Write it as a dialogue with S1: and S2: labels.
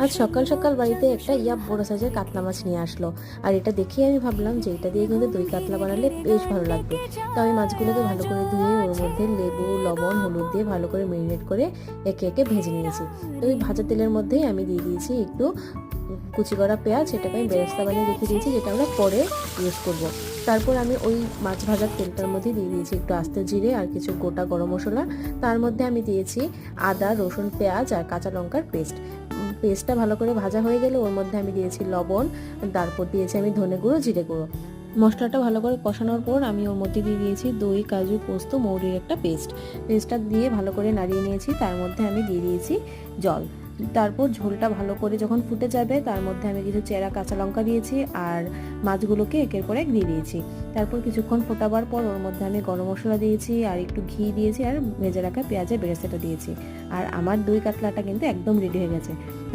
S1: আজ সকাল সকাল বাড়িতে একটা বড় সাইজের কাতলা মাছ নিয়ে আসলো। আর এটা দেখেই আমি ভাবলাম যে এটা দিয়ে কিন্তু দই কাতলা বানালে বেশ ভালো লাগবে। তো আমি মাছগুলোকে ভালো করে ধুয়ে ওর মধ্যে লেবু, লবণ, হলুদ দিয়ে ভালো করে ম্যারিনেট করে একে একে ভেজে নিয়েছি। তো ওই ভাজা তেলের মধ্যেই আমি দিয়ে দিয়েছি একটু কুচি করা পেঁয়াজ, এটাকে আমি বেরেস্তা বানিয়ে রেখে দিয়েছি, যেটা আমরা পরে ইউজ করব। তারপর আমি ওই মাছ ভাজার তেলটার মধ্যে দিয়ে দিয়েছি একটু আস্ত জিরে আর কিছু গোটা গরম মশলা। তার মধ্যে আমি দিয়েছি আদা, রসুন, পেঁয়াজ আর কাঁচা লঙ্কার পেস্টটা ভালো করে ভাজা হয়ে গেলে ওর মধ্যে আমি দিয়েছি লবণ, তারপর দিয়েছি আমি ধনে গুঁড়ো, জিরে গুঁড়ো। মশলাটা ভালো করে কষানোর পর আমি ওর মধ্যে দিয়ে দিয়েছি দই, কাজু, পোস্ত, মৌরির একটা পেস্টটা দিয়ে ভালো করে নাড়িয়ে নিয়েছি। তার মধ্যে আমি দিয়ে দিয়েছি জল। তারপর ঝোলটা ভালো করে যখন ফুটে যাবে তার মধ্যে আমি কিছু চেরা কাঁচা লঙ্কা দিয়েছি আর মাছগুলোকে একের পর এক দিয়ে দিয়েছি। তারপর কিছুক্ষণ ফোটাবার পর ওর মধ্যে আমি গরম মশলা দিয়েছি আর একটু ঘি দিয়েছি আর ভেজে রাখা পেঁয়াজের বেরেস্তাটা দিয়েছি। আর আমার দই কাতলাটা কিন্তু একদম রেডি হয়ে গেছে। তো